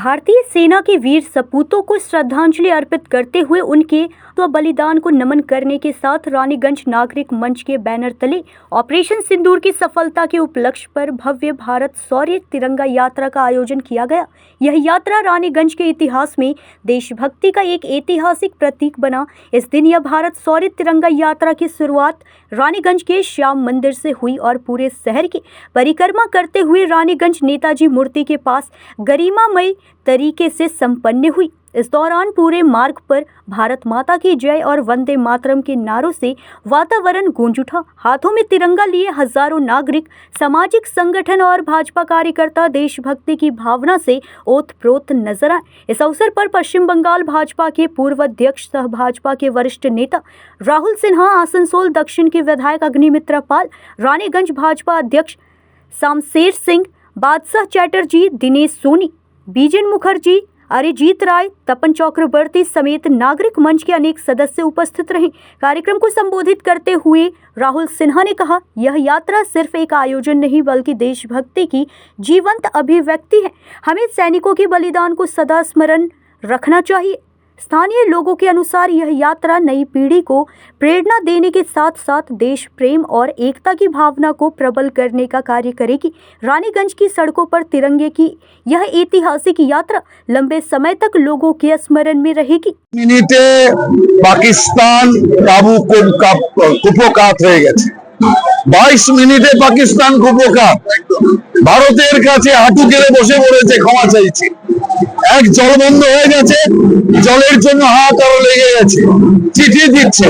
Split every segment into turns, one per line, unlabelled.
भारतीय सेना के वीर सपूतों को श्रद्धांजलि अर्पित करते हुए उनके बलिदान को नमन करने के साथ रानीगंज नागरिक मंच के बैनर तले ऑपरेशन सिंदूर की सफलता के उपलक्ष्य पर भव्य भारत शौर्य तिरंगा यात्रा का आयोजन किया गया। यह यात्रा रानीगंज के इतिहास में देशभक्ति का एक ऐतिहासिक प्रतीक बना। इस दिन यह भारत शौर्य तिरंगा यात्रा की शुरुआत रानीगंज के श्याम मंदिर से हुई और पूरे शहर की परिक्रमा करते हुए रानीगंज नेताजी मूर्ति के पास गरिमामय तरीके से संपन्न हुई। इस दौरान पूरे मार्ग पर भारत माता की जय और वंदे मातरम के नारों से वातावरण गूंज उठा। हाथों में तिरंगा लिए हजारों नागरिक, सामाजिक संगठन और भाजपा कार्यकर्ता देशभक्ति की भावना से ओतप्रोत नजर आए। इस अवसर पर पश्चिम बंगाल भाजपा के पूर्व अध्यक्ष सह भाजपा के वरिष्ठ नेता राहुल सिन्हा, आसनसोल दक्षिण के विधायक अग्निमित्रा पाल, रानीगंज भाजपा अध्यक्ष शामशेर सिंह, बादशाह चैटर्जी, दिनेश सोनी, बीजेन मुखर्जी, अरिजीत राय, तपन चक्रवर्ती समेत नागरिक मंच के अनेक सदस्य उपस्थित रहे। कार्यक्रम को संबोधित करते हुए राहुल सिन्हा ने कहा, यह यात्रा सिर्फ एक आयोजन नहीं बल्कि देशभक्ति की जीवंत अभिव्यक्ति है। हमें सैनिकों के बलिदान को सदा स्मरण रखना चाहिए। स्थानीय लोगों के अनुसार यह यात्रा नई पीढ़ी को प्रेरणा देने के साथ साथ देश प्रेम और एकता की भावना को प्रबल करने का कार्य करेगी। रानीगंज की सड़कों पर तिरंगे की यह ऐतिहासिक यात्रा लंबे समय तक लोगों के स्मरण में रहेगी।
मिनिटे पाकिस्तान काबू कुपोकात হয়ে গেছে। 22 মিনিটে পাকিস্তান কুপোকাত, ভারতের কাছে হাঁটু গেড়ে বসে পড়েছে, ক্ষমা চাইছে। এক জলবন্ধ হয়ে গেছে, জলের জন্য হাহাকার লেগে গেছে, চিঠি দিচ্ছে।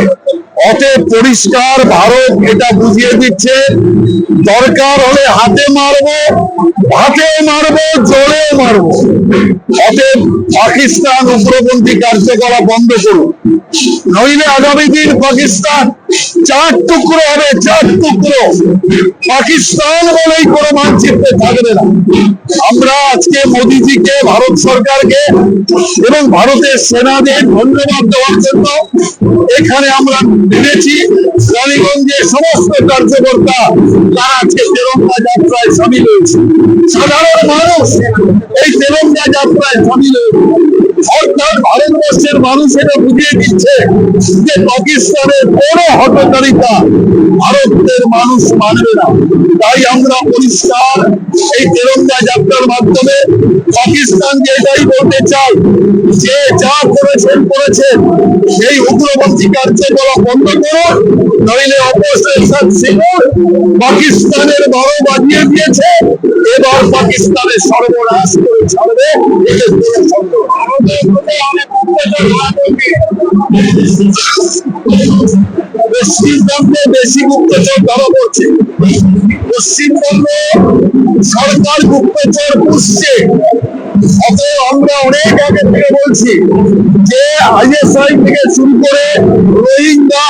অতএব পরিষ্কার ভারত এটা বুঝিয়ে দিচ্ছে, দরকার হলে হাতে মারবো, ভাতেও মারবো, জলেও মারবো। অতএব পাকিস্তান উগ্রপন্থী কার্যকলাপ বন্ধ করুন, নইলে আগামী দিন পাকিস্তান চার টুকরো হবে, চার টুকরো। পাকিস্তান বলেই কোনো মানচিত্রে থাকবে না। আমরা আজকে মোদিজিকে, ভারত সরকারকে এবং ভারতের সেনাদের ধন্যবাদ দেওয়ার জন্য এখানে আমরা এনেছি। রানীগঞ্জের সমস্ত কার্যকর্তা তারা আজকে তেরঙ্গা যাত্রায় সামিল হয়েছে। সাধারণ মানুষ এই তেরঙ্গা যাত্রায় সামিল হয়েছে। অর্থাৎ ভারতবর্ষের মানুষেরা বুঝিয়ে দিচ্ছে যে পাকিস্তানের কোনো হটকারিতা ভারতের মানুষ মানবে না। তাই আমরা পরিষ্কার এই তেরঙ্গা যাত্রার মাধ্যমে পাকিস্তানকে এটাই বলতে চাই যে যা করেছেন এই উগ্রপন্থী কার্যকলাপ বন্ধ করুন, নইলে অপোজিশন সিঙ্গুর পাকিস্তানের বড় বাজিয়ে দিয়েছে, এবার পাকিস্তানের সর্বনাশ করে ছাড়বে। পশ্চিমবঙ্গে বেশি গুপ্তচর ধরা পড়ছে। পশ্চিমবঙ্গ সরকার গুপ্তচর পুষছে। অতএব আমরা অনেক আগে থেকে বলছি যে আইএসআই থেকে শুরু করে রোহিঙ্গা,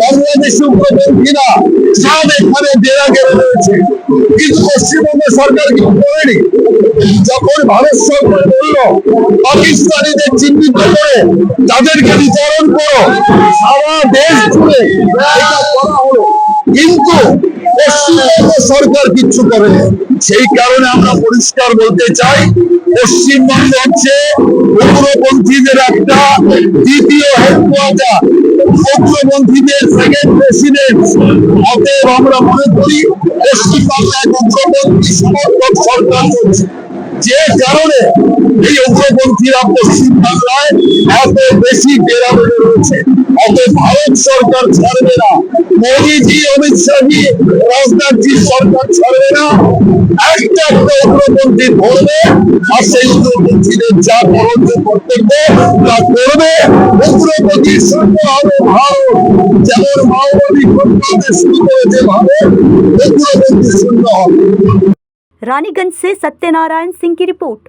বাংলাদেশি উগ্রপন্থীরা সব এখানে ডেরা গেড়ে রয়েছে, কিন্তু পশ্চিমবঙ্গ সরকার কিছু করেনি। যখন ভারত সরকার বলল পাকিস্তানিদের চিহ্নিত করে তাদেরকে বিতরণ করো, সারা দেশ জুড়ে এটা করা হলো, কিন্তু পশ্চিমবঙ্গ সরকার কিচ্ছু করেনি। সেই কারণে আমরা পরিষ্কার বলতে চাই, পশ্চিমবঙ্গ হচ্ছে উগ্রপন্থীদের একটা দ্বিতীয় হেডকোয়ার্টার, উগ্রপন্থীদের সেকেন্ড প্রেসিডেন্ট। অতএব আমরা মনে করি পশ্চিমবাংলায় উগ্রপন্থী সমর্থক সরকার করছে, যে কারণে এই উগ্রপন্থীরা পশ্চিমবাংলায় এত বেশি ডেরা বেড়ে রয়েছে। অতএব ভারত সরকার ছাড়বে না, মোদীজি, অমিত শাহজি, রাজনাথজি সরকার ছাড়বে না। একটা উগ্রপন্থী ধরবে আর সেই উগ্রপন্থীদের যা করণীয় কর্তব্য তা করবে। উগ্রপন্থীর শূন্য হবে ভারত, যেমন মাওবাদী ঘটনাতে শুরু করেছে ভারত, উগ্রপন্থী শূন্য হবে।
रानीगंज से सत्यनारायण सिंह की रिपोर्ट।